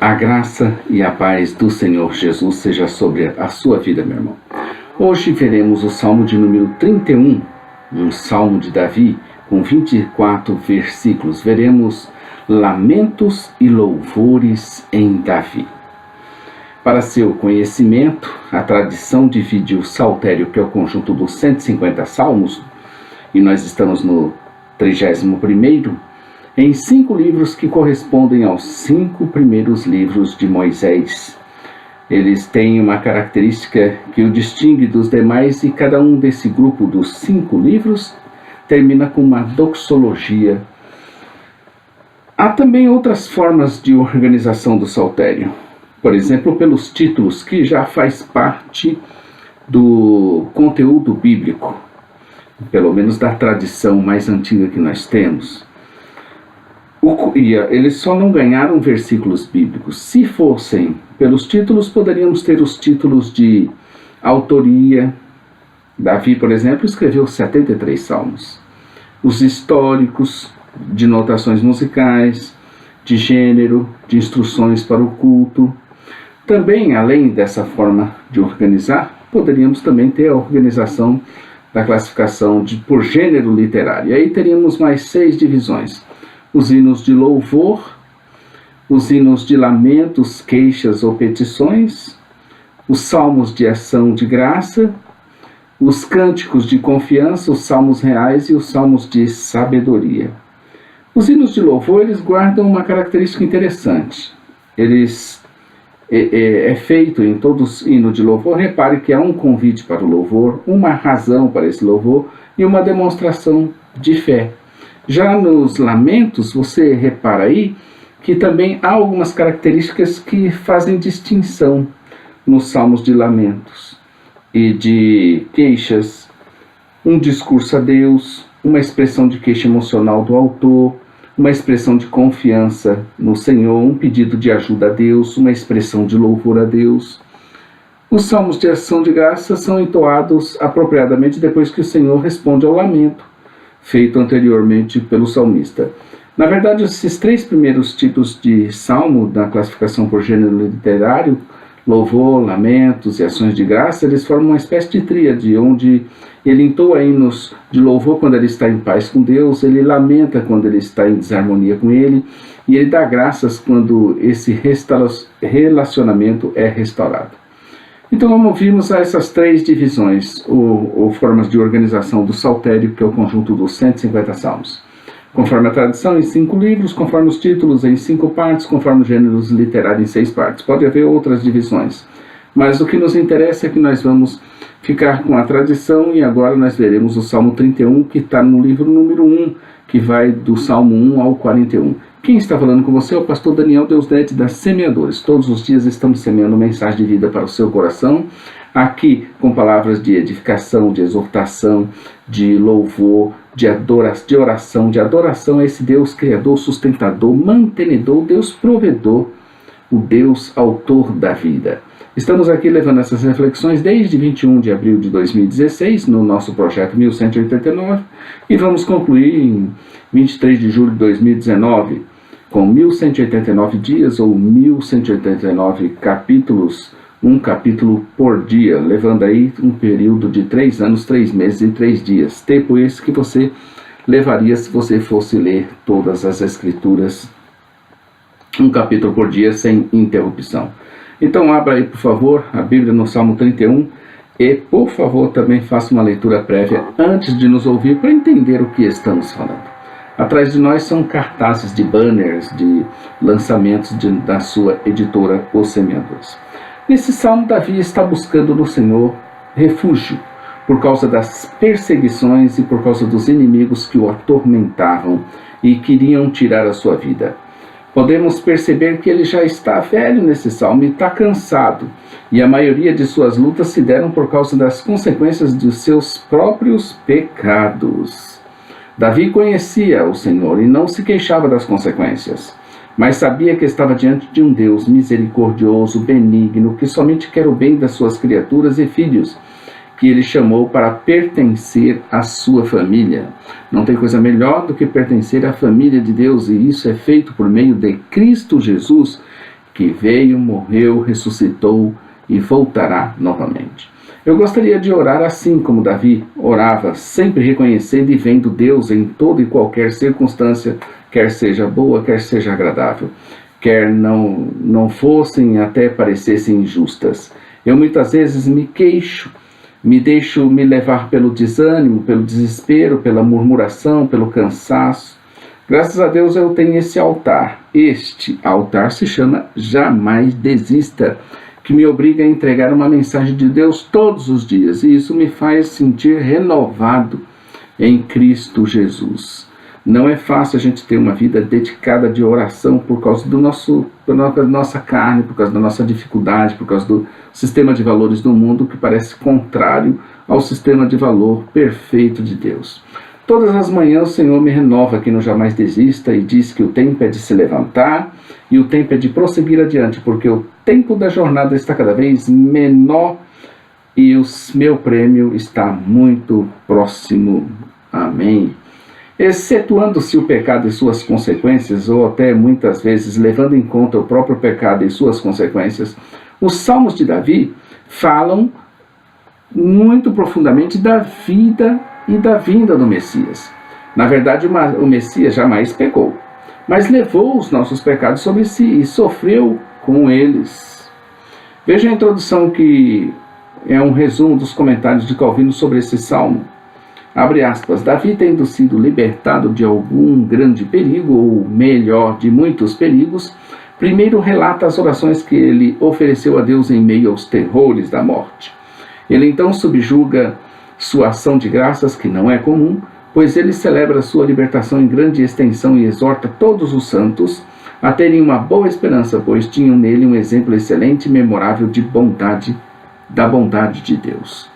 A graça e a paz do Senhor Jesus seja sobre a sua vida, meu irmão. Hoje veremos o Salmo de número 31, um Salmo de Davi, com 24 versículos. Veremos lamentos e louvores em Davi. Para seu conhecimento, a tradição divide o Saltério, que é o conjunto dos 150 salmos, e nós estamos no 31º, em 5 livros que correspondem aos 5 primeiros livros de Moisés. Eles têm uma característica que o distingue dos demais, e cada um desse grupo dos 5 livros termina com uma doxologia. Há também outras formas de organização do Saltério, por exemplo, pelos títulos, que já faz parte do conteúdo bíblico, pelo menos da tradição mais antiga que nós temos. Eles só não ganharam versículos bíblicos. Se fossem pelos títulos, poderíamos ter os títulos de autoria. Davi, por exemplo, escreveu 73 salmos. Os históricos, de notações musicais, de gênero, de instruções para o culto. Também, além dessa forma de organizar, poderíamos também ter a organização da classificação por gênero literário. E aí teríamos mais 6 divisões. Os hinos de louvor, os hinos de lamentos, queixas ou petições, os salmos de ação de graça, os cânticos de confiança, os salmos reais e os salmos de sabedoria. Os hinos de louvor, eles guardam uma característica interessante. É feito em todos os hinos de louvor, repare que há um convite para o louvor, uma razão para esse louvor e uma demonstração de fé. Já nos lamentos, você repara aí que também há algumas características que fazem distinção nos salmos de lamentos e de queixas, um discurso a Deus, uma expressão de queixa emocional do autor, uma expressão de confiança no Senhor, um pedido de ajuda a Deus, uma expressão de louvor a Deus. Os salmos de ação de graça são entoados apropriadamente depois que o Senhor responde ao lamento feito anteriormente pelo salmista. Na verdade, esses 3 primeiros tipos de salmo, da classificação por gênero literário, louvor, lamentos e ações de graça, eles formam uma espécie de tríade, onde ele entoa hinos de louvor quando ele está em paz com Deus, ele lamenta quando ele está em desarmonia com ele, e ele dá graças quando esse relacionamento é restaurado. Então, como vimos, há essas 3 divisões, ou formas de organização do Saltério, que é o conjunto dos 150 salmos. Conforme a tradição, em 5 livros, conforme os títulos, em 5 partes, conforme os gêneros literários, em 6 partes. Pode haver outras divisões, mas o que nos interessa é que nós vamos ficar com a tradição, e agora nós veremos o Salmo 31, que está no livro número 1, que vai do Salmo 1 ao 41. Quem está falando com você é o pastor Daniel Deusdete, das Semeadores. Todos os dias estamos semeando mensagem de vida para o seu coração, aqui com palavras de edificação, de exortação, de louvor, de oração. De adoração a esse Deus criador, sustentador, mantenedor, Deus provedor, o Deus autor da vida. Estamos aqui levando essas reflexões desde 21 de abril de 2016, no nosso projeto 1189, e vamos concluir em 23 de julho de 2019, com 1189 dias ou 1189 capítulos, um capítulo por dia, levando aí um período de 3 anos, 3 meses e 3 dias. Tempo esse que você levaria se você fosse ler todas as Escrituras, um capítulo por dia, sem interrupção. Então abra aí, por favor, a Bíblia no Salmo 31 e, por favor, também faça uma leitura prévia antes de nos ouvir para entender o que estamos falando. Atrás de nós são cartazes de banners, de lançamentos da sua editora, Os Semeadores. Nesse salmo, Davi está buscando no Senhor refúgio por causa das perseguições e por causa dos inimigos que o atormentavam e queriam tirar a sua vida. Podemos perceber que ele já está velho nesse salmo e está cansado, e a maioria de suas lutas se deram por causa das consequências de seus próprios pecados. Davi conhecia o Senhor e não se queixava das consequências, mas sabia que estava diante de um Deus misericordioso, benigno, que somente quer o bem das suas criaturas e filhos, que ele chamou para pertencer à sua família. Não tem coisa melhor do que pertencer à família de Deus, e isso é feito por meio de Cristo Jesus, que veio, morreu, ressuscitou e voltará novamente. Eu gostaria de orar assim como Davi orava, sempre reconhecendo e vendo Deus em toda e qualquer circunstância, quer seja boa, quer seja agradável, quer não fossem até parecessem injustas. Eu muitas vezes me queixo, me deixo me levar pelo desânimo, pelo desespero, pela murmuração, pelo cansaço. Graças a Deus eu tenho esse altar. Este altar se chama Jamais Desista, que me obriga a entregar uma mensagem de Deus todos os dias. E isso me faz sentir renovado em Cristo Jesus. Não é fácil a gente ter uma vida dedicada de oração por causa da nossa carne, por causa da nossa dificuldade, por causa do sistema de valores do mundo que parece contrário ao sistema de valor perfeito de Deus. Todas as manhãs o Senhor me renova aqui no Jamais Desista e diz que o tempo é de se levantar e o tempo é de prosseguir adiante, porque o tempo da jornada está cada vez menor e o meu prêmio está muito próximo. Amém. Excetuando-se o pecado e suas consequências, ou até muitas vezes levando em conta o próprio pecado e suas consequências, os Salmos de Davi falam muito profundamente da vida e da vinda do Messias. Na verdade, o Messias jamais pecou, mas levou os nossos pecados sobre si e sofreu com eles. Veja a introdução, que é um resumo dos comentários de Calvino sobre esse salmo. Abre aspas: Davi, tendo sido libertado de algum grande perigo, ou melhor, de muitos perigos, primeiro relata as orações que ele ofereceu a Deus em meio aos terrores da morte. Ele então subjuga sua ação de graças, que não é comum, pois ele celebra sua libertação em grande extensão e exorta todos os santos a terem uma boa esperança, pois tinham nele um exemplo excelente e memorável da bondade de Deus.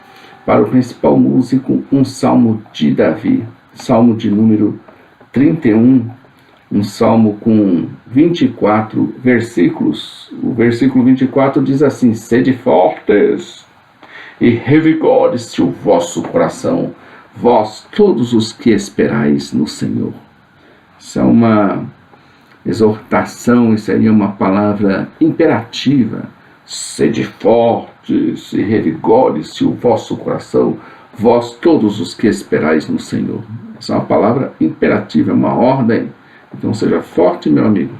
Para o principal músico, um salmo de Davi, salmo de número 31, um salmo com 24 versículos. O versículo 24 diz assim: Sede fortes e revigore-se o vosso coração, vós todos os que esperais no Senhor. Isso é uma exortação, isso seria uma palavra imperativa. Sede fortes e revigore-se o vosso coração, vós todos os que esperais no Senhor. Essa é uma palavra imperativa, é uma ordem. Então seja forte, meu amigo.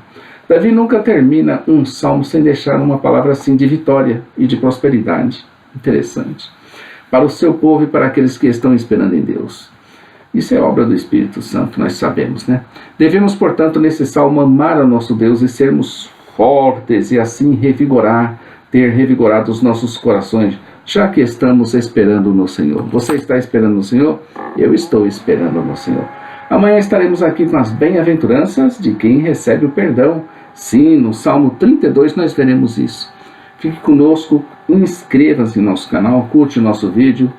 Davi nunca termina um salmo sem deixar uma palavra assim de vitória e de prosperidade. Interessante. Para o seu povo e para aqueles que estão esperando em Deus. Isso é obra do Espírito Santo, nós sabemos, né? Devemos, portanto, nesse salmo amar ao nosso Deus e sermos fortes e assim ter revigorado os nossos corações, já que estamos esperando no Senhor. Você está esperando no Senhor? Eu estou esperando no Senhor. Amanhã estaremos aqui com as bem-aventuranças de quem recebe o perdão. Sim, no Salmo 32 nós veremos isso. Fique conosco, inscreva-se no nosso canal, curte o nosso vídeo,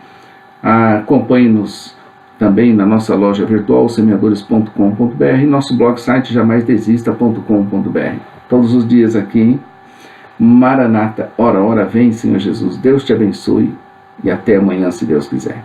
acompanhe-nos também na nossa loja virtual, semeadores.com.br, e nosso blog site jamaisdesista.com.br. Todos os dias aqui, hein? Maranata, ora, ora, vem, Senhor Jesus. Deus te abençoe e até amanhã, se Deus quiser.